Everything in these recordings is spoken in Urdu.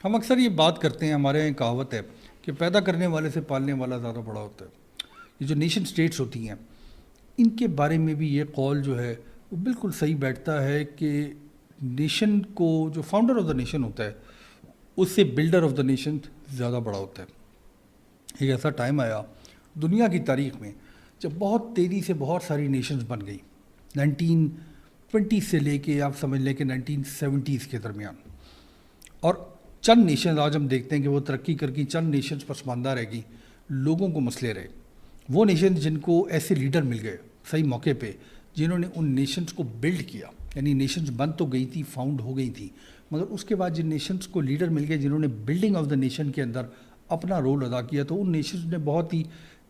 ہم اکثر یہ بات کرتے ہیں، ہمارے یہاں کہاوت ہے کہ پیدا کرنے والے سے پالنے والا زیادہ بڑا ہوتا ہے۔ یہ جو نیشن سٹیٹس ہوتی ہیں، ان کے بارے میں بھی یہ قول جو ہے وہ بالکل صحیح بیٹھتا ہے کہ نیشن کو جو فاؤنڈر آف دا نیشن ہوتا ہے اس سے بلڈر آف دا نیشن زیادہ بڑا ہوتا ہے۔ ایک ایسا ٹائم آیا دنیا کی تاریخ میں جب بہت تیزی سے بہت ساری نیشنز بن گئی، 1920 سے لے کے آپ سمجھ لیں کہ 1970 کے درمیان، اور چند نیشنز آج ہم دیکھتے ہیں کہ وہ ترقی کر گئی، چند نیشنز پسماندہ رہ گئی، لوگوں کو مسئلے رہے۔ وہ نیشنز جن کو ایسے لیڈر مل گئے صحیح موقع پہ، جنہوں نے ان نیشنز کو بلڈ کیا، یعنی نیشنز بن تو گئی تھی، فاؤنڈ ہو گئی تھی، مگر اس کے بعد جن نیشنز کو لیڈر مل گئے جنہوں نے بلڈنگ آف دا نیشن کے اندر اپنا رول ادا کیا، تو ان نیشنز نے بہت ہی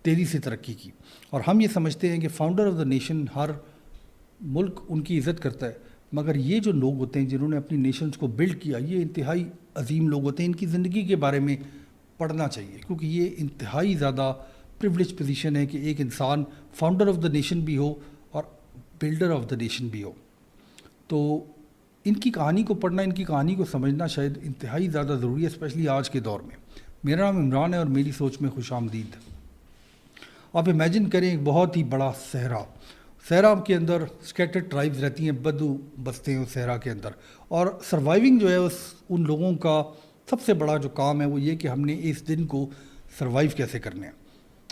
تیزی سے ترقی کی۔ اور ہم یہ سمجھتے ہیں کہ فاؤنڈر آف دا نیشن ہر ملک ان کی عزت کرتا ہے، مگر یہ جو لوگ ہوتے ہیں جنہوں نے اپنی نیشنز کو بلڈ کیا، یہ انتہائی عظیم لوگ ہوتے ہیں۔ ان کی زندگی کے بارے میں پڑھنا چاہیے، کیونکہ یہ انتہائی زیادہ پریولیج پوزیشن ہے کہ ایک انسان فاؤنڈر آف دا نیشن بھی ہو اور بلڈر آف دا نیشن بھی ہو۔ تو ان کی کہانی کو پڑھنا، ان کی کہانی کو سمجھنا شاید انتہائی زیادہ ضروری ہے، اسپیشلی آج کے دور میں۔ میرا نام عمران ہے اور میری سوچ میں خوش آمدید۔ آپ امیجن کریں ایک بہت ہی بڑا صحرا کے اندر اسکیٹرڈ ٹرائبز رہتی ہیں، بدو بستے ہیں اس صحرا کے اندر، اور سروائیونگ جو ہے ان لوگوں کا سب سے بڑا جو کام ہے وہ یہ کہ ہم نے اس دن کو سروائیو کیسے کرنے ہیں۔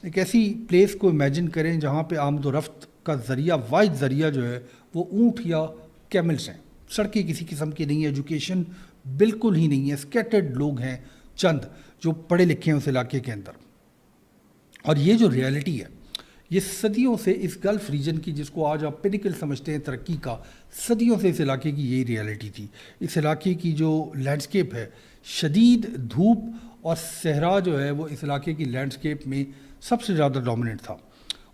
ایک ایسی پلیس کو امیجن کریں جہاں پہ آمد و رفت کا ذریعہ، واحد ذریعہ جو ہے وہ اونٹ یا کیملز ہیں، سڑکیں کسی قسم کی نہیں ہیں، ایجوکیشن بالکل ہی نہیں ہے، اسکیٹرڈ لوگ ہیں چند جو پڑھے لکھے ہیں اس علاقے کے اندر۔ اور یہ جو ریالٹی ہے یہ صدیوں سے اس گلف ریجن کی، جس کو آج آپ پینیکل سمجھتے ہیں ترقی کا، صدیوں سے اس علاقے کی یہی ریالٹی تھی۔ اس علاقے کی جو لینڈسکیپ ہے، شدید دھوپ اور صحرا جو ہے وہ اس علاقے کی لینڈسکیپ میں سب سے زیادہ ڈومیننٹ تھا۔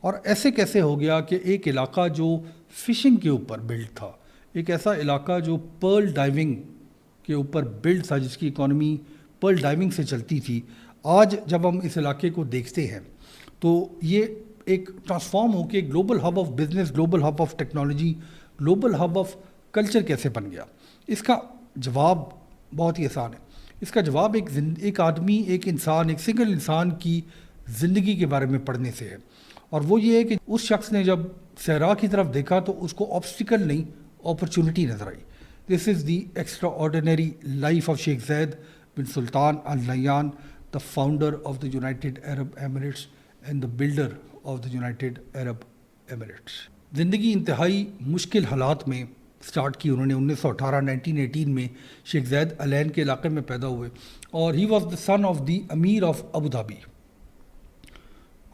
اور ایسے کیسے ہو گیا کہ ایک علاقہ جو فشنگ کے اوپر بلڈ تھا، ایک ایسا علاقہ جو پرل ڈائیونگ کے اوپر بلڈ تھا، جس کی اکانومی پرل ڈائیونگ سے چلتی تھی، آج جب ہم اس علاقے کو دیکھتے ہیں تو یہ ایک ٹرانسفارم ہو کے global hub of business, global hub of technology, global hub of culture کیسے بن گیا؟ اس کا جواب بہت ہی آسان ہے۔ اس کا جواب ایک آدمی، ایک انسان، ایک سنگل انسان کی زندگی کے بارے میں پڑھنے سے ہے، اور وہ یہ ہے کہ اس شخص نے جب صحرا کی طرف دیکھا تو اس کو آبسٹیکل نہیں، اپرچونٹی نظر آئی۔ This is the extraordinary life of Sheikh Zayed bin Sultan all نہیان، the founder of the United Arab Emirates and the builder of the United Arab Emirates۔ زندگی انتہائی مشکل حالات میں سٹارٹ کی انہوں نے۔ 1918 میں شیخ زید العین کے علاقے میں پیدا ہوئے، اور he was the son of the emir of Abu Dhabi.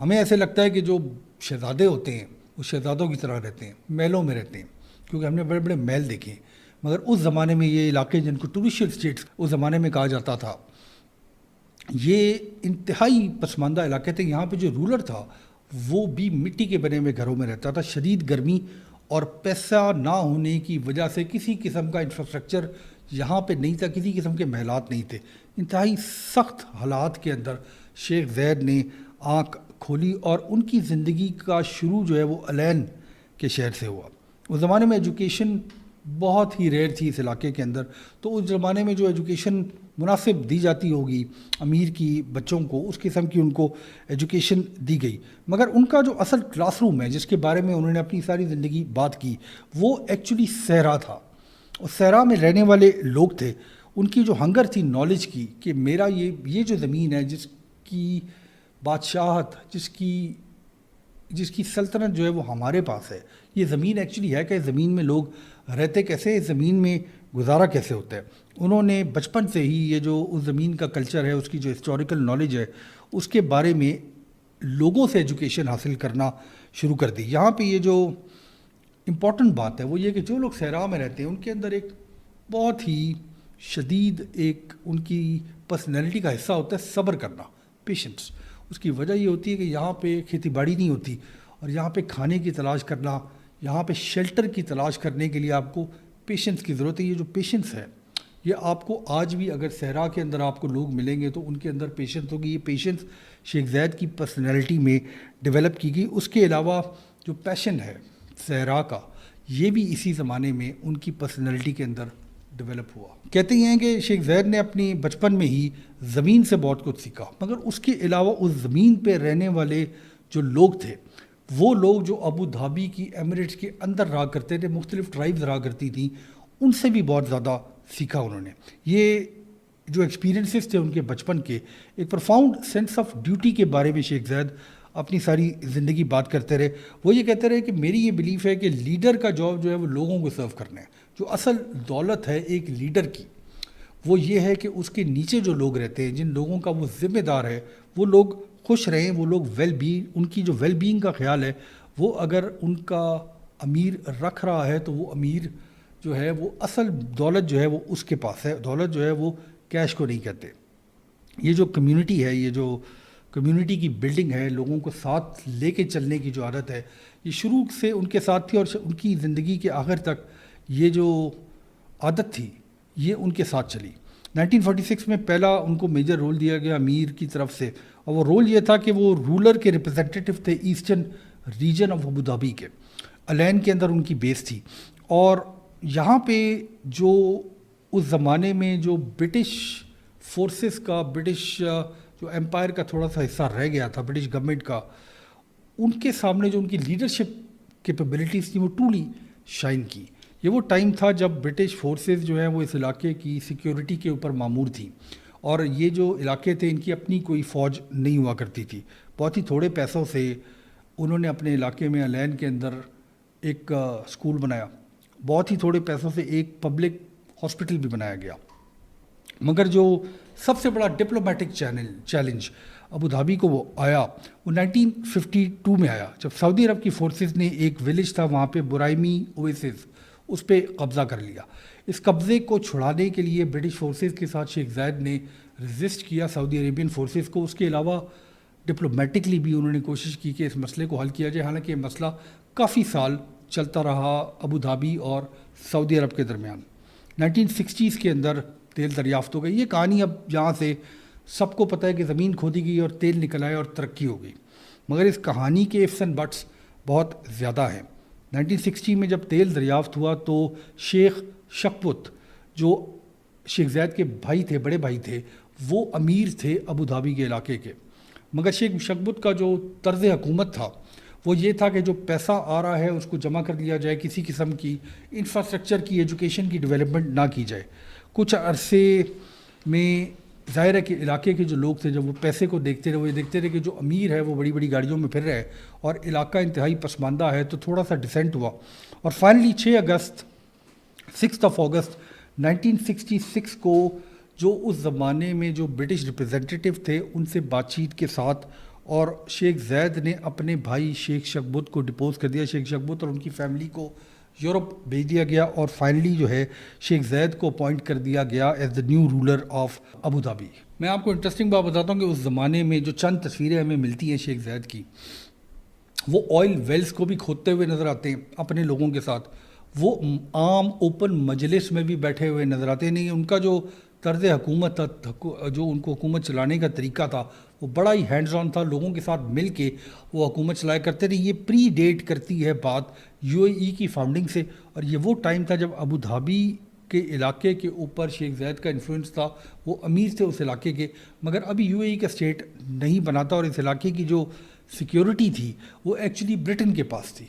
ہمیں ایسے لگتا ہے کہ جو شہزادے ہوتے ہیں وہ شہزادوں کی طرح رہتے ہیں، محلوں میں رہتے ہیں، کیونکہ ہم نے بڑے بڑے محل دیکھے ہیں، مگر اس زمانے میں یہ علاقے جن کو ٹوریشل اسٹیٹس اس زمانے میں کہا جاتا تھا، یہ انتہائی پسماندہ علاقے تھے۔ یہاں پہ جو رولر تھا وہ بھی مٹی کے بنے ہوئے گھروں میں رہتا تھا، شدید گرمی اور پیسہ نہ ہونے کی وجہ سے کسی قسم کا انفراسٹرکچر یہاں پہ نہیں تھا، کسی قسم کے محلات نہیں تھے۔ انتہائی سخت حالات کے اندر شیخ زید نے آنکھ کھولی، اور ان کی زندگی کا شروع جو ہے وہ العین کے شہر سے ہوا۔ اس زمانے میں ایجوکیشن بہت ہی ریئر تھی اس علاقے کے اندر، تو اس زمانے میں جو ایجوکیشن مناسب دی جاتی ہوگی امیر کی بچوں کو، اس قسم کی ان کو ایجوکیشن دی گئی، مگر ان کا جو اصل کلاس روم ہے جس کے بارے میں انہوں نے اپنی ساری زندگی بات کی، وہ ایکچولی صحرا تھا۔ اور صحرا میں رہنے والے لوگ تھے، ان کی جو ہنگر تھی نالج کی، کہ میرا یہ جو زمین ہے، جس کی بادشاہت، جس کی سلطنت جو ہے وہ ہمارے پاس ہے، یہ زمین ایکچولی ہے کہ زمین میں لوگ رہتے کیسے، اس زمین میں گزارا کیسے ہوتا ہے۔ انہوں نے بچپن سے ہی یہ جو اس زمین کا کلچر ہے، اس کی جو ہسٹوریکل نالج ہے، اس کے بارے میں لوگوں سے ایجوکیشن حاصل کرنا شروع کر دی۔ یہاں پہ یہ جو امپورٹنٹ بات ہے وہ یہ کہ جو لوگ صحرا میں رہتے ہیں ان کے اندر ایک بہت ہی شدید ایک ان کی پرسنالٹی کا حصہ ہوتا ہے صبر کرنا، پیشنس۔ اس کی وجہ یہ ہوتی ہے کہ یہاں پہ کھیتی باڑی نہیں ہوتی، اور یہاں پہ کھانے کی تلاش کرنا، یہاں پہ شیلٹر کی تلاش کرنے کے لیے آپ کو پیشنس کی ضرورت ہے۔ یہ جو پیشنس ہے یہ آپ کو آج بھی اگر صحرا کے اندر آپ کو لوگ ملیں گے تو ان کے اندر پیشنس ہوگی۔ یہ پیشنس شیخ زید کی پرسنالٹی میں ڈیولپ کی گئی۔ اس کے علاوہ جو پیشن ہے صحرا کا، یہ بھی اسی زمانے میں ان کی پرسنالٹی کے اندر ڈیولپ ہوا. کہتے ہیں کہ شیخ زید نے اپنی بچپن میں ہی زمین سے بہت کچھ سیکھا، مگر اس کے علاوہ اس زمین پہ رہنے والے جو لوگ تھے، وہ لوگ جو ابو دھابی کی ایمریٹس کے اندر رہا کرتے تھے، مختلف ٹرائبز رہا کرتی تھیں، ان سے بھی بہت زیادہ سیکھا انہوں نے. یہ جو ایکسپیرینسز تھے ان کے بچپن کے، ایک پروفاؤنڈ سینس آف ڈیوٹی کے بارے میں شیخ زید اپنی ساری زندگی بات کرتے رہے. وہ یہ کہتے رہے کہ میری یہ بلیف ہے کہ لیڈر کا جاب جو ہے وہ لوگوں کو سرو کرنا ہے. جو اصل دولت ہے ایک لیڈر کی، وہ یہ ہے کہ اس کے نیچے جو لوگ رہتے ہیں، جن لوگوں کا وہ ذمہ دار ہے، وہ لوگ خوش رہیں، وہ لوگ ان کی جو ویل بینگ کا خیال ہے، وہ اگر ان کا امیر رکھ رہا ہے تو وہ امیر جو ہے وہ اصل دولت جو ہے وہ اس کے پاس ہے. دولت جو ہے وہ کیش کو نہیں کہتے. یہ جو کمیونٹی ہے، یہ جو کمیونٹی کی بلڈنگ ہے، لوگوں کو ساتھ لے کے چلنے کی جو عادت ہے، یہ شروع سے ان کے ساتھ تھی اور ان کی زندگی کے آخر تک یہ جو عادت تھی یہ ان کے ساتھ چلی. 1946 میں پہلا ان کو میجر رول دیا گیا امیر کی طرف سے، اور وہ رول یہ تھا کہ وہ رولر کے ریپرزینٹیٹیو تھے eastern region of Abu Dhabi کے. الین کے اندر ان کی بیس تھی، اور یہاں پہ جو اس زمانے میں جو برٹش فورسز کا، برٹش جو امپائر کا تھوڑا سا حصہ رہ گیا تھا، برٹش گورنمنٹ کا، ان کے سامنے جو ان کی لیڈرشپ کیپیبلٹیز تھیں وہ ٹرولی شائن کی. یہ وہ ٹائم تھا جب برٹش فورسز جو ہیں وہ اس علاقے کی سیکیورٹی کے اوپر مامور تھیں، اور یہ جو علاقے تھے ان کی اپنی کوئی فوج نہیں ہوا کرتی تھی. بہت ہی تھوڑے پیسوں سے انہوں نے اپنے علاقے میں الین کے اندر ایک اسکول بنایا، بہت ہی تھوڑے پیسوں سے ایک پبلک ہاسپٹل بھی بنایا گیا. مگر جو سب سے بڑا ڈپلومیٹک چیلنج ابو دھابی کو وہ آیا، وہ 1952 میں آیا، جب سعودی عرب کی فورسز نے ایک ولیج تھا وہاں پہ برائمی اویسس، اس پہ قبضہ کر لیا. اس قبضے کو چھڑانے کے لیے برٹش فورسز کے ساتھ شیخ زید نے ریزسٹ کیا سعودی عربین فورسز کو. اس کے علاوہ ڈپلومیٹکلی بھی انہوں نے کوشش کی کہ اس مسئلے کو حل کیا جائے، حالانکہ یہ مسئلہ کافی سال چلتا رہا ابو دھابی اور سعودی عرب کے درمیان. 1960s کے اندر تیل دریافت ہو گئی. یہ کہانی اب یہاں سے سب کو پتہ ہے کہ زمین کھودی گئی اور تیل نکل آئے اور ترقی ہو گئی، مگر اس کہانی کے ifs and buts بہت زیادہ ہیں. 1960 میں جب تیل دریافت ہوا تو شیخ شکبت جو شیخ زید کے بھائی تھے، بڑے بھائی تھے، وہ امیر تھے ابو دھابی کے علاقے کے. مگر شیخ شکبت کا جو طرز حکومت تھا وہ یہ تھا کہ جو پیسہ آ رہا ہے اس کو جمع کر لیا جائے، کسی قسم کی انفراسٹرکچر کی، ایجوکیشن کی ڈیولپمنٹ نہ کی جائے. کچھ عرصے میں ظاہر ہے کہ علاقے کے جو لوگ تھے جب وہ پیسے کو دیکھتے رہے، وہ یہ دیکھتے رہے کہ جو امیر ہے وہ بڑی بڑی گاڑیوں میں پھر رہا ہے اور علاقہ انتہائی پسماندہ ہے، تو تھوڑا سا ڈسینٹ ہوا. اور فائنلی 6 اگست 1966 کو جو اس زمانے میں جو برٹش ریپرزینٹیٹیو تھے ان سے بات چیت کے ساتھ، اور شیخ زید نے اپنے بھائی شیخ شکبت کو ڈپوز کر دیا. شیخ شکبت اور ان کی فیملی کو یورپ بھیج دیا گیا، اور فائنلی جو ہے شیخ زید کو اپوائنٹ کر دیا گیا as the new ruler of Abu Dhabi. میں آپ کو انٹرسٹنگ بات بتاتا ہوں کہ اس زمانے میں جو چند تصویریں ہمیں ملتی ہیں شیخ زید کی، وہ آئل ویلز کو بھی کھودتے ہوئے نظر آتے ہیں اپنے لوگوں کے ساتھ. وہ عام اوپن مجلس میں بھی بیٹھے ہوئے نظر آتے نہیں. ان کا جو طرز حکومت تھا، جو ان کو حکومت چلانے کا طریقہ تھا، وہ بڑا ہی ہینڈز آن تھا. لوگوں کے ساتھ مل کے وہ حکومت چلایا کرتے تھے. یہ پری ڈیٹ کرتی ہے بات یو اے ای کی فاؤنڈنگ سے، اور یہ وہ ٹائم تھا جب ابو دھابی کے علاقے کے اوپر شیخ زید کا انفلوئنس تھا. وہ امیر تھے اس علاقے کے، مگر ابھی یو اے ای کا اسٹیٹ نہیں بنا تھا، اور اس علاقے کی جو سیکیورٹی تھی وہ ایکچولی برٹن کے پاس تھی،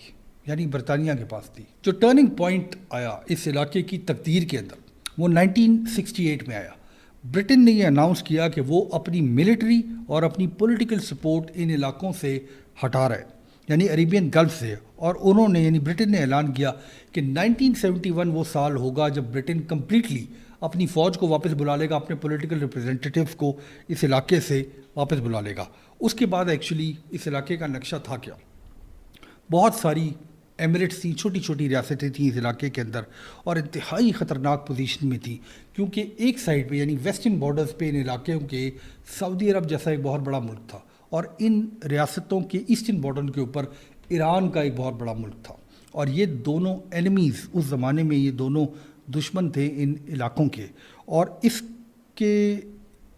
یعنی برطانیہ کے پاس تھی. جو ٹرننگ پوائنٹ آیا اس علاقے کی تقدیر کے اندر وہ 1968 میں آیا. برٹن نے یہ اناؤنس کیا کہ وہ اپنی ملٹری اور اپنی پولیٹیکل سپورٹ ان علاقوں سے ہٹا رہے، یعنی عربین گلف سے. اور انہوں نے یعنی برٹن نے اعلان کیا کہ 1971 وہ سال ہوگا جب برٹن کمپلیٹلی اپنی فوج کو واپس بلا لے گا، اپنے پولیٹیکل ریپرزینٹیٹیوز کو اس علاقے سے واپس بلا لے گا. اس کے بعد ایکچولی اس علاقے کا نقشہ تھا کیا، بہت ساری ایمریٹس تھیں، چھوٹی چھوٹی ریاستیں تھیں اس علاقے کے اندر، اور انتہائی خطرناک پوزیشن میں تھیں، کیونکہ ایک سائڈ پہ یعنی ویسٹرن بارڈرز پہ ان علاقوں کے سعودی عرب جیسا ایک بہت بڑا ملک تھا، اور ان ریاستوں کے ایسٹرن بارڈر کے اوپر ایران کا ایک بہت بڑا ملک تھا. اور یہ دونوں اینیمیز اس زمانے میں، یہ دونوں دشمن تھے ان علاقوں کے. اور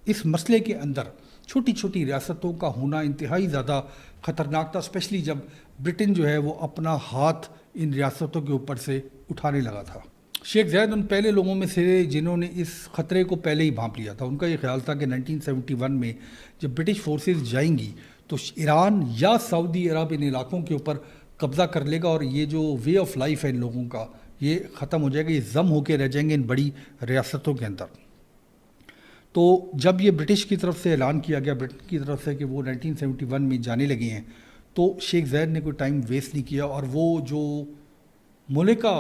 اس مسئلے کے اندر چھوٹی چھوٹی ریاستوں کا ہونا انتہائی زیادہ خطرناک تھا، اسپیشلی جب برٹن جو ہے وہ اپنا ہاتھ ان ریاستوں کے اوپر سے اٹھانے لگا تھا. شیخ زید ان پہلے لوگوں میں سے جنہوں نے اس خطرے کو پہلے ہی بھانپ لیا تھا. ان کا یہ خیال تھا کہ 1971 میں جب برٹش فورسز جائیں گی تو ایران یا سعودی عرب ان علاقوں کے اوپر قبضہ کر لے گا اور یہ جو وے آف لائف ہے ان لوگوں کا یہ ختم ہو جائے گا, یہ ضم ہو کے رہ جائیں گے ان بڑی ریاستوں کے اندر. تو جب یہ برٹش کی طرف سے اعلان کیا گیا برٹن کی طرف سے کہ وہ 1971 میں جانے لگے ہیں, تو شیخ زید نے کوئی ٹائم ویسٹ نہیں کیا اور وہ جو ملکہ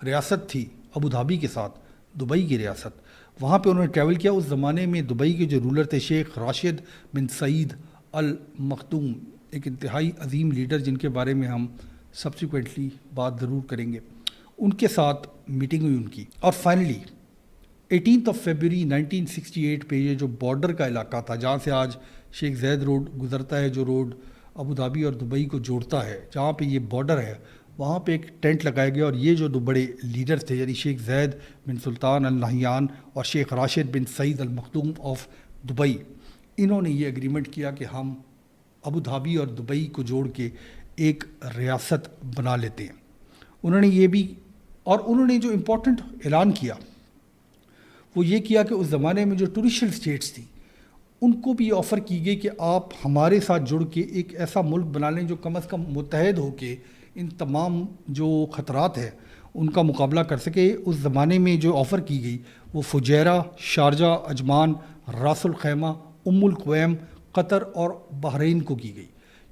ریاست تھی ابو دھابی کے ساتھ, دبئی کی ریاست, وہاں پہ انہوں نے ٹریول کیا. اس زمانے میں دبئی کے جو رولر تھے شیخ راشد بن سعید المختوم, ایک انتہائی عظیم لیڈر جن کے بارے میں ہم سبسیکوینٹلی بات ضرور کریں گے, ان کے ساتھ میٹنگ ہوئی ان کی. اور فائنلی 18 فیبروری 1968 پہ یہ جو بارڈر کا علاقہ تھا جہاں سے آج شیخ زید روڈ گزرتا ہے, جو روڈ ابو دھابی اور دبئی کو جوڑتا ہے, جہاں پہ یہ بارڈر ہے وہاں پہ ایک ٹینٹ لگایا گیا. اور یہ جو دو بڑے لیڈر تھے یعنی شیخ زید بن سلطان ال نہیان اور شیخ راشد بن سعید المختوم آف دبئی, انہوں نے یہ اگریمنٹ کیا کہ ہم ابو دھابی اور دبئی کو جوڑ کے ایک ریاست بنا لیتے ہیں. انہوں نے یہ بھی, اور انہوں نے جو امپورٹنٹ اعلان کیا وہ یہ کیا کہ اس زمانے میں جو ٹورشل اسٹیٹس تھیں ان کو بھی آفر کی گئی کہ آپ ہمارے ساتھ جڑ کے ایک ایسا ملک بنا لیں جو کم از کم متحد ہو کے ان تمام جو خطرات ہیں ان کا مقابلہ کر سکے. اس زمانے میں جو آفر کی گئی وہ فجیرہ, شارجہ, عجمان, راس الخیمہ, القویم, قطر اور بحرین کو کی گئی.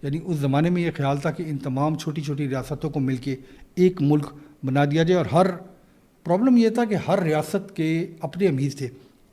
یعنی اس زمانے میں یہ خیال تھا کہ ان تمام چھوٹی چھوٹی ریاستوں کو مل کے ایک ملک بنا دیا جائے. اور ہر پرابلم یہ تھا کہ ہر ریاست کے اپنے امیر تھے,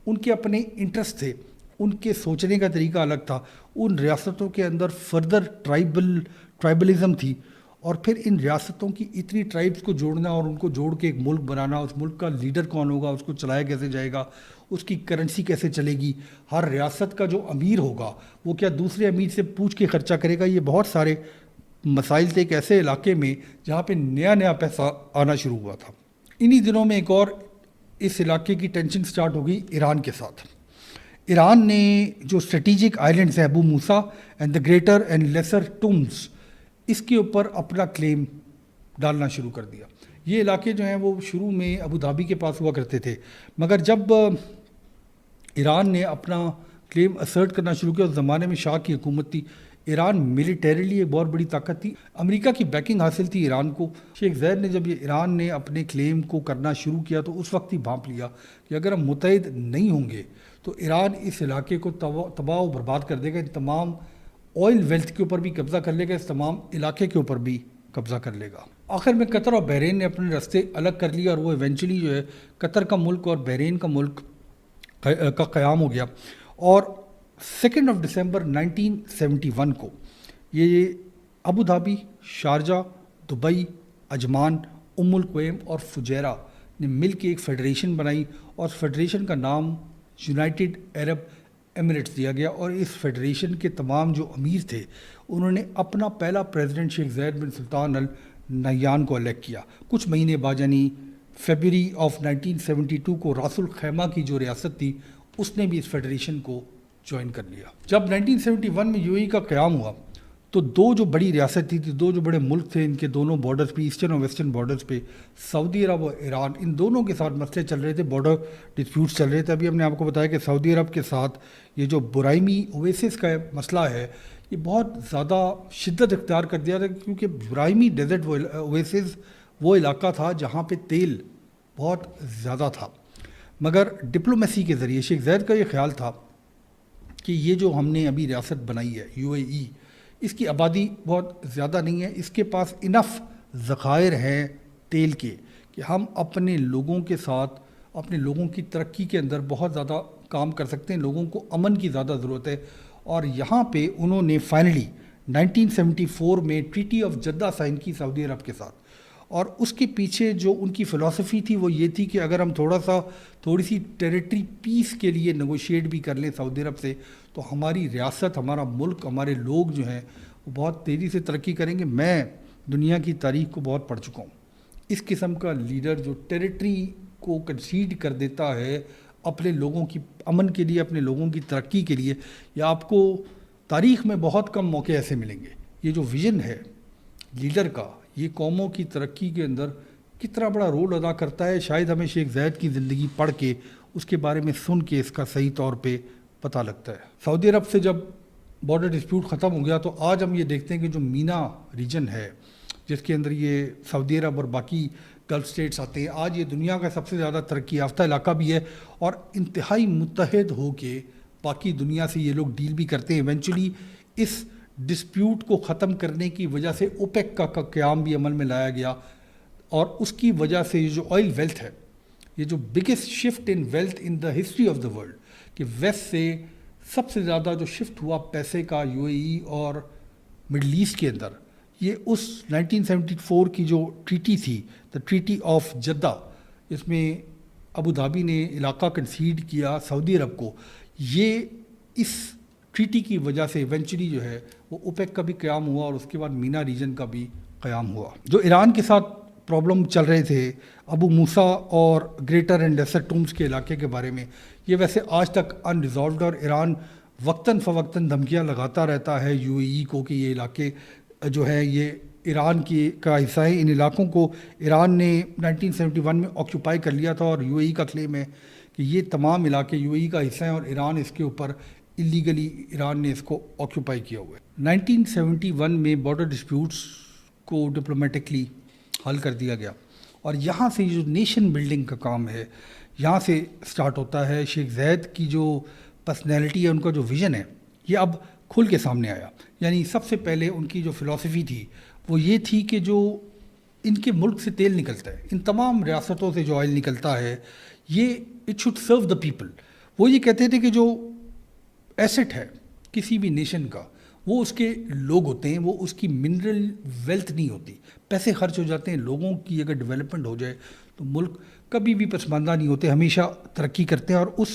ان کے اپنے انٹرسٹ تھے, ان کے سوچنے کا طریقہ الگ تھا. ان ریاستوں کے اندر فردر ٹرائبلزم تھی, اور پھر ان ریاستوں کی اتنی ٹرائبس کو جوڑنا اور ان کو جوڑ کے ایک ملک بنانا, اس ملک کا لیڈر کون ہوگا, اس کو چلایا کیسے جائے گا, اس کی کرنسی کیسے چلے گی, ہر ریاست کا جو امیر ہوگا وہ کیا دوسرے امیر سے پوچھ کے خرچہ کرے گا, یہ بہت سارے مسائل تھے ایک ایسے علاقے میں جہاں پہ نیا پیسہ آنا شروع ہوا تھا. انہی دنوں میں ایک اور اس علاقے کی ٹینشن سٹارٹ ہو گئی ایران کے ساتھ. ایران نے جو اسٹریٹجک آئلینڈز ہیں Abu Musa and the Greater and Lesser Tunbs, اس کے اوپر اپنا کلیم ڈالنا شروع کر دیا. یہ علاقے جو ہیں وہ شروع میں ابو دھابی کے پاس ہوا کرتے تھے, مگر جب ایران نے اپنا کلیم اسرٹ کرنا شروع کیا, اس زمانے میں شاہ کی حکومت تھی, ایران ملیٹریلی ایک بہت بڑی طاقت تھی, امریکہ کی بیکنگ حاصل تھی ایران کو. شیخ زید نے جب یہ ایران نے اپنے کلیم کو کرنا شروع کیا تو اس وقت ہی بھانپ لیا کہ اگر ہم متحد نہیں ہوں گے تو ایران اس علاقے کو تباہ و برباد کر دے گا, ان تمام آئل ویلتھ کے اوپر بھی قبضہ کر لے گا, اس تمام علاقے کے اوپر بھی قبضہ کر لے گا. آخر میں قطر اور بحرین نے اپنے راستے الگ کر لیا اور وہ ایونچولی جو ہے قطر کا ملک اور بحرین کا ملک کا قیام ہو گیا. اور 2 دسمبر 1971 کو یہ ابو دھابی, شارجہ, دبئی, عجمان, القویم اور فجیرہ نے مل کے ایک فیڈریشن بنائی, اور اس فیڈریشن کا نام یونائٹڈ عرب ایمریٹس دیا گیا. اور اس فیڈریشن کے تمام جو امیر تھے انہوں نے اپنا پہلا پریزیڈنٹ شیخ زید بن سلطان ال نہیان کو الیکٹ کیا. کچھ مہینے بعد یعنی فیبروری آف 1972 کو راس الخیمہ کی جو ریاست تھی اس نے بھی اس فیڈریشن کو جوائن کر لیا. جب 1971 میں UAE کا قیام ہوا تو دو جو بڑی ریاست تھی, دو جو بڑے ملک تھے, ان کے دونوں بارڈرز پہ, ایسٹرن اور ویسٹرن بارڈرز پہ سعودی عرب اور ایران, ان دونوں کے ساتھ مسئلے چل رہے تھے, بارڈر ڈسپیوٹس چل رہے تھے. ابھی ہم نے آپ کو بتایا کہ سعودی عرب کے ساتھ یہ جو برائمی اویسس کا مسئلہ ہے یہ بہت زیادہ شدت اختیار کر دیا تھا, کیونکہ برائمی ڈیزرٹ اویسس وہ علاقہ تھا جہاں پہ تیل بہت زیادہ تھا. مگر ڈپلومیسی کے ذریعے شیخ زید کا یہ خیال تھا کہ یہ جو ہم نے ابھی ریاست بنائی ہے UAE, اس کی آبادی بہت زیادہ نہیں ہے, اس کے پاس انف ذخائر ہیں تیل کے کہ ہم اپنے لوگوں کے ساتھ اپنے لوگوں کی ترقی کے اندر بہت زیادہ کام کر سکتے ہیں, لوگوں کو امن کی زیادہ ضرورت ہے. اور یہاں پہ انہوں نے فائنلی 1974 میں ٹریٹی آف جدہ سائن کی سعودی عرب کے ساتھ, اور اس کے پیچھے جو ان کی فلسفی تھی وہ یہ تھی کہ اگر ہم تھوڑی سی ٹیریٹری پیس کے لیے نیگوشیٹ بھی کر لیں سعودی عرب سے تو ہماری ریاست, ہمارا ملک, ہمارے لوگ جو ہیں وہ بہت تیزی سے ترقی کریں گے. میں دنیا کی تاریخ کو بہت پڑھ چکا ہوں, اس قسم کا لیڈر جو ٹیریٹری کو کنسیڈ کر دیتا ہے اپنے لوگوں کی امن کے لیے, اپنے لوگوں کی ترقی کے لیے, یا آپ کو تاریخ میں بہت کم موقع ایسے ملیں گے. یہ جو ویژن ہے لیڈر کا, یہ قوموں کی ترقی کے اندر کتنا بڑا رول ادا کرتا ہے، شاید ہمیں شیخ زید کی زندگی پڑھ کے اس کے بارے میں سن کے اس کا صحیح طور پہ پتہ لگتا ہے۔ سعودی عرب سے جب بارڈر ڈسپیوٹ ختم ہو گیا تو آج ہم یہ دیکھتے ہیں کہ جو مینا ریجن ہے جس کے اندر یہ سعودی عرب اور باقی گلف اسٹیٹس آتے ہیں، آج یہ دنیا کا سب سے زیادہ ترقی یافتہ علاقہ بھی ہے، اور انتہائی متحد ہو کے باقی دنیا سے یہ لوگ ڈیل بھی کرتے ہیں۔ ایونچولی اس ڈسپیوٹ کو ختم کرنے کی وجہ سے اوپیک کا قیام بھی عمل میں لایا گیا، اور اس کی وجہ سے یہ جو آئل ویلتھ ہے، یہ جو biggest shift in wealth in the history of the world, کہ ویسٹ سے سب سے زیادہ جو شفٹ ہوا پیسے کا یو اے ای اور مڈل ایسٹ کے اندر، یہ اس 1974 کی جو ٹریٹی تھی، دا ٹریٹی آف جدہ، اس میں ابو دھابی نے علاقہ کنسیڈ کیا سعودی عرب کو، یہ اس ٹریٹی کی وجہ سے ایونچولی جو ہے وہ اوپیک کا بھی قیام ہوا، اور اس کے بعد مینا ریجن کا بھی قیام ہوا۔ جو ایران کے ساتھ پرابلم چل رہے تھے ابو موسیٰ اور گریٹر اینڈ لیسر ٹومز کے علاقے کے بارے میں، یہ ویسے آج تک ان ریزالوڈ، اور ایران وقتاً فوقتاً دھمکیاں لگاتا رہتا ہے یو اے ای کو کہ یہ علاقے جو ہے یہ ایران کا حصہ ہے۔ ان علاقوں کو ایران نے 1971 میں آکیوپائی کر لیا تھا، اور یو اے ای کا کلیم ہے کہ یہ تمام علاقے یو اے ای کا حصہ ہیں، اور ایران اس کے اوپر اللیگلی ایران نے اس کو آکیوپائی کیا ہوا ہے۔ 1971 میں بارڈر ڈسپیوٹس کو ڈپلومیٹکلی حل کر دیا گیا، اور یہاں سے جو نیشن بلڈنگ کا کام ہے یہاں سے سٹارٹ ہوتا ہے۔ شیخ زید کی جو پرسنالٹی ہے، ان کا جو ویژن ہے، یہ اب کھل کے سامنے آیا۔ یعنی سب سے پہلے ان کی جو فلسفی تھی وہ یہ تھی کہ جو ان کے ملک سے تیل نکلتا ہے، ان تمام ریاستوں سے جو آئل نکلتا ہے، یہ it should serve the people. وہ یہ کہتے تھے کہ جو ایسٹ ہے کسی بھی نیشن کا، وہ اس کے لوگ ہوتے ہیں، وہ اس کی منرل ویلتھ نہیں ہوتی۔ پیسے خرچ ہو جاتے ہیں، لوگوں کی اگر ڈیولپمنٹ ہو جائے تو ملک کبھی بھی پسماندہ نہیں ہوتے، ہمیشہ ترقی کرتے ہیں۔ اور اس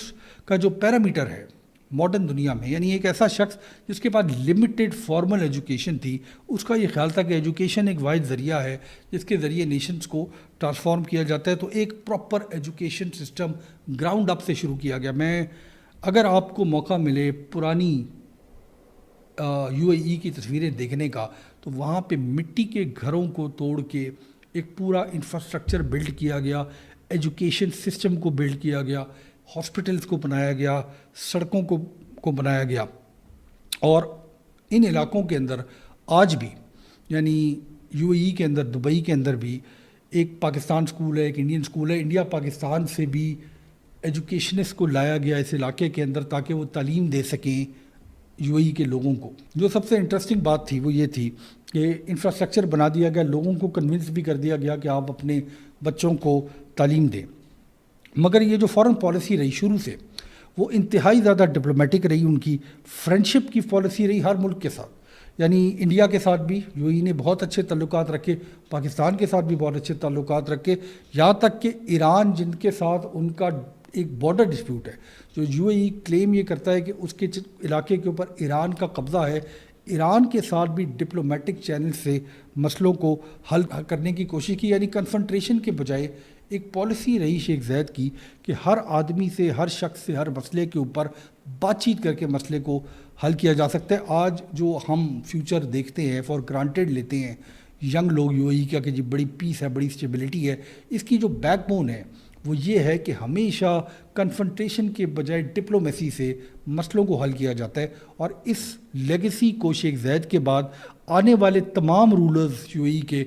کا جو پیرامیٹر ہے ماڈرن دنیا میں، یعنی ایک ایسا شخص جس کے پاس لمیٹڈ فارمل ایجوکیشن تھی، اس کا یہ خیال تھا کہ ایجوکیشن ایک واحد ذریعہ ہے جس کے ذریعے نیشنز کو ٹرانسفارم کیا جاتا ہے۔ تو ایک پراپر ایجوکیشن سسٹم گراؤنڈ اپ سے شروع کیا گیا۔ اگر آپ کو موقع ملے پرانی یو اے ای کی تصویریں دیکھنے کا، تو وہاں پہ مٹی کے گھروں کو توڑ کے ایک پورا انفراسٹرکچر بلڈ کیا گیا، ایجوکیشن سسٹم کو بلڈ کیا گیا، ہاسپٹلس کو بنایا گیا، سڑکوں کو بنایا گیا۔ اور ان علاقوں کے اندر آج بھی، یعنی یو اے ای کے اندر، دبئی کے اندر بھی ایک پاکستان سکول ہے، ایک انڈین سکول ہے۔ انڈیا پاکستان سے بھی ایجوکیشنسٹ کو لایا گیا اس علاقے کے اندر تاکہ وہ تعلیم دے سکیں یو اے ای کے لوگوں کو۔ جو سب سے انٹرسٹنگ بات تھی وہ یہ تھی کہ انفراسٹرکچر بنا دیا گیا، لوگوں کو کنونس بھی کر دیا گیا کہ آپ اپنے بچوں کو تعلیم دیں۔ مگر یہ جو فارن پالیسی رہی شروع سے، وہ انتہائی زیادہ ڈپلومیٹک رہی، ان کی فرینڈشپ کی پالیسی رہی ہر ملک کے ساتھ۔ یعنی انڈیا کے ساتھ بھی یو اے ای نے بہت اچھے تعلقات رکھے، پاکستان کے ساتھ بھی بہت اچھے تعلقات رکھے، یہاں تک کہ ایران جن کے ساتھ ان کا ایک بارڈر ڈسپیوٹ ہے، جو یو اے ای کلیم یہ کرتا ہے کہ اس کے علاقے کے اوپر ایران کا قبضہ ہے، ایران کے ساتھ بھی ڈپلومیٹک چینل سے مسئلوں کو حل کرنے کی کوشش کی۔ یعنی کنفرنٹریشن کے بجائے ایک پالیسی رہی شیخ زید کی کہ ہر آدمی سے، ہر شخص سے، ہر مسئلے کے اوپر بات چیت کر کے مسئلے کو حل کیا جا سکتا ہے۔ آج جو ہم فیوچر دیکھتے ہیں، فار گرانٹیڈ لیتے ہیں ینگ لوگ یو اے ای کا کہ جی بڑی پیس ہے، بڑی اسٹیبلٹی ہے، اس کی جو بیک بون ہے وہ یہ ہے کہ ہمیشہ کنفرنٹریشن کے بجائے ڈپلومیسی سے مسئلوں کو حل کیا جاتا ہے۔ اور اس لیگیسی کو شیخ زید کے بعد آنے والے تمام رولرز یو اے ای کے،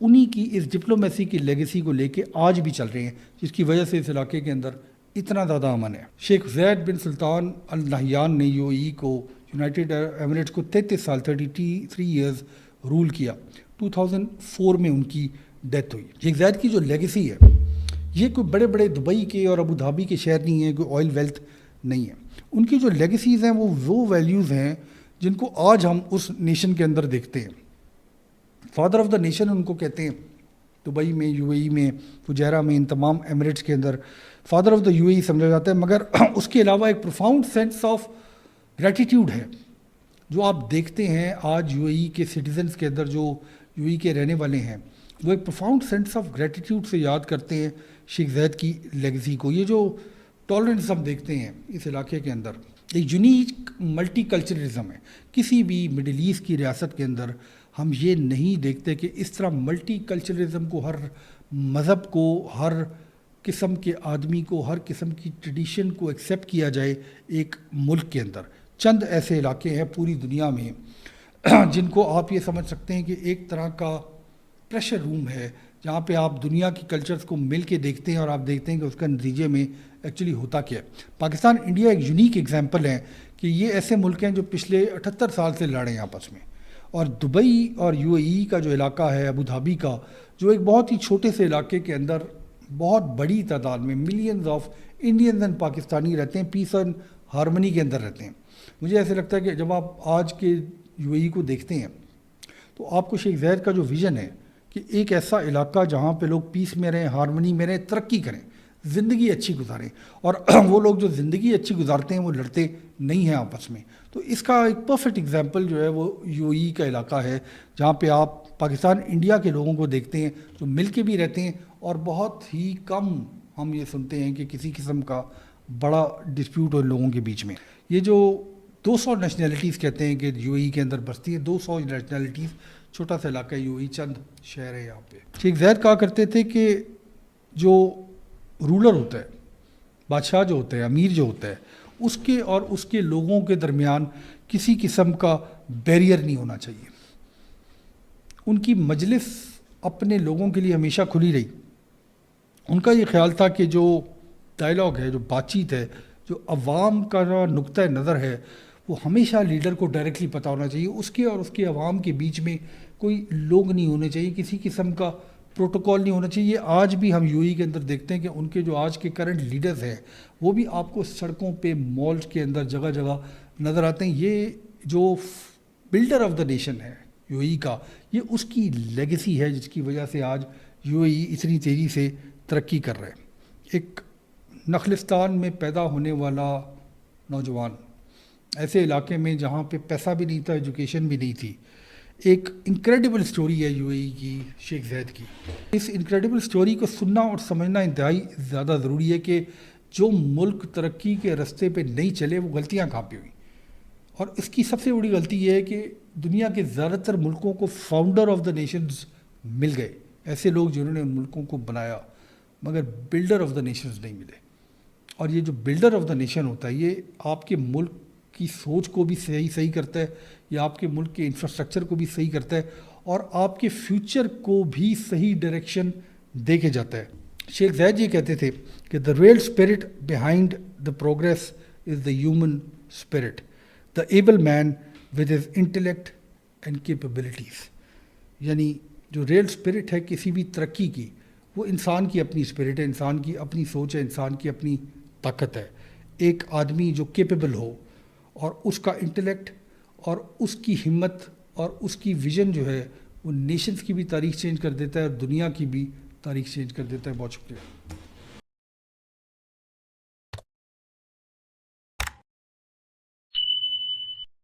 انہی کی اس ڈپلومیسی کی لیگیسی کو لے کے آج بھی چل رہے ہیں، جس کی وجہ سے اس علاقے کے اندر اتنا زیادہ امن ہے۔ شیخ زید بن سلطان ال نہیان نے یو اے ای کو، یونائٹڈ ایمریٹس کو 33 سال 33 ایئرز رول کیا۔ 2004 میں ان کی ڈیتھ ہوئی۔ شیخ زید کی جو لیگیسی ہے، یہ کوئی بڑے بڑے دبئی کے اور ابو دھابی کے شہر نہیں ہیں، کوئی آئل ویلتھ نہیں ہے۔ ان کی جو لیگیسیز ہیں وہ ویلیوز ہیں جن کو آج ہم اس نیشن کے اندر دیکھتے ہیں۔ فادر آف دا نیشن ان کو کہتے ہیں، دبئی میں، یو اے ای میں، فجیرہ میں، ان تمام ایمریٹس کے اندر فادر آف دا یو اے ای سمجھا جاتا ہے۔ مگر اس کے علاوہ ایک پروفاؤنڈ سینس آف گریٹیٹیوڈ ہے جو آپ دیکھتے ہیں آج یو اے ای کے سٹیزنس کے اندر، جو یو اے ای کے رہنے والے ہیں، وہ ایک پروفاؤنڈ سینس آف گریٹیٹیوڈ سے یاد کرتے ہیں شیخ زید کی لیگیسی کو۔ یہ جو ٹالرنس ہم دیکھتے ہیں اس علاقے کے اندر، ایک یونیک ملٹی کلچرلزم ہے۔ کسی بھی مڈل ایسٹ کی ریاست کے اندر ہم یہ نہیں دیکھتے کہ اس طرح ملٹی کلچرلزم کو ہر مذہب کو، ہر قسم کے آدمی کو، ہر قسم کی ٹریڈیشن کو ایکسیپٹ کیا جائے ایک ملک کے اندر. چند ایسے علاقے ہیں پوری دنیا میں جن کو آپ یہ سمجھ سکتے ہیں کہ ایک طرح کا پریشر روم ہے، جہاں پہ آپ دنیا کی کلچرز کو مل کے دیکھتے ہیں اور آپ دیکھتے ہیں کہ اس کا نتیجے میں ایکچولی ہوتا کیا ہے. پاکستان انڈیا ایک یونیک ایگزامپل ہے کہ یہ ایسے ملک ہیں جو پچھلے 78 سال سے لڑے ہیں آپس میں. اور دبئی اور یو اے ای کا جو علاقہ ہے، ابو دھابی کا، جو ایک بہت ہی چھوٹے سے علاقے کے اندر بہت بڑی تعداد میں millions of Indians and Pakistani رہتے ہیں، پیس اینڈ ہارمنی کے اندر رہتے ہیں. مجھے ایسے لگتا ہے کہ جب آپ آج کے یو اے ای کو دیکھتے ہیں تو آپ کو شیخ زاید کا جو ویژن ہے کہ ایک ایسا علاقہ جہاں پہ لوگ پیس میں رہیں، ہارمنی میں رہیں، ترقی کریں، زندگی اچھی گزاریں، اور وہ لوگ جو زندگی اچھی گزارتے ہیں وہ لڑتے نہیں ہیں آپس میں. تو اس کا ایک پرفیکٹ ایگزامپل جو ہے وہ یو اے ای کا علاقہ ہے، جہاں پہ آپ پاکستان انڈیا کے لوگوں کو دیکھتے ہیں جو مل کے بھی رہتے ہیں، اور بہت ہی کم ہم یہ سنتے ہیں کہ کسی قسم کا بڑا ڈسپیوٹ ہو ان لوگوں کے بیچ میں. یہ جو 200 نیشنلٹیز کہتے ہیں کہ یو اے ای کے اندر بستی ہیں، 200 نیشنلٹیز، چھوٹا سا علاقہ یو اے ای، چند شہر ہے یہاں پہ. شیخ زاید کہا کرتے تھے کہ جو رولر ہوتا ہے، بادشاہ جو ہوتا ہے، امیر جو ہوتا ہے، اس کے اور اس کے لوگوں کے درمیان کسی قسم کا بیریئر نہیں ہونا چاہیے. ان کی مجلس اپنے لوگوں کے لیے ہمیشہ کھلی رہی. ان کا یہ خیال تھا کہ جو ڈائلاگ ہے، جو بات چیت ہے، جو عوام کا نقطہ نظر ہے، وہ ہمیشہ لیڈر کو ڈائریکٹلی پتہ ہونا چاہیے. اس کے اور اس کے عوام کے بیچ میں کوئی لوگ نہیں ہونے چاہیے، کسی قسم کا پروٹوکول نہیں ہونا چاہیے. آج بھی ہم یو اے ای کے اندر دیکھتے ہیں کہ ان کے جو آج کے کرنٹ لیڈرز ہیں وہ بھی آپ کو سڑکوں پہ، مالز کے اندر جگہ جگہ نظر آتے ہیں. یہ جو بلڈر آف دا نیشن ہے یو اے ای کا، یہ اس کی لیگیسی ہے جس کی وجہ سے آج یو اے ای اتنی تیزی سے ترقی کر رہے ہیں. ایک نخلستان میں پیدا ہونے والا نوجوان، ایسے علاقے میں جہاں پہ پیسہ بھی نہیں تھا، ایجوکیشن بھی نہیں تھی. ایک انکریڈیبل سٹوری ہے یو اے ای کی، شیخ زاید کی. اس انکریڈیبل سٹوری کو سننا اور سمجھنا انتہائی زیادہ ضروری ہے کہ جو ملک ترقی کے راستے پہ نہیں چلے وہ غلطیاں کہاں پہ ہوئیں. اور اس کی سب سے بڑی غلطی یہ ہے کہ دنیا کے زیادہ تر ملکوں کو فاؤنڈر آف دا نیشنز مل گئے، ایسے لوگ جنہوں نے ان ملکوں کو بنایا، مگر بلڈر آف دا نیشنز نہیں ملے. اور یہ جو بلڈر آف دا نیشن ہوتا ہے، یہ آپ کے ملک کی سوچ کو بھی صحیح کرتا ہے، یہ آپ کے ملک کے انفراسٹرکچر کو بھی صحیح کرتا ہے، اور آپ کے فیوچر کو بھی صحیح ڈائریکشن دے کے جاتا ہے. شیخ زاید یہ کہتے تھے کہ the real spirit behind the progress is the human spirit, the able man with his intellect and capabilities. یعنی جو ریئل اسپرٹ ہے کسی بھی ترقی کی، وہ انسان کی اپنی اسپرٹ ہے، انسان کی اپنی سوچ ہے، انسان کی اپنی طاقت ہے. ایک آدمی جو کیپیبل ہو، اور اس کا انٹلیکٹ اور اس کی ہمت اور اس کی ویژن جو ہے وہ نیشنز کی بھی تاریخ چینج کر دیتا ہے اور دنیا کی بھی تاریخ چینج کر دیتا ہے. بہت شکریہ.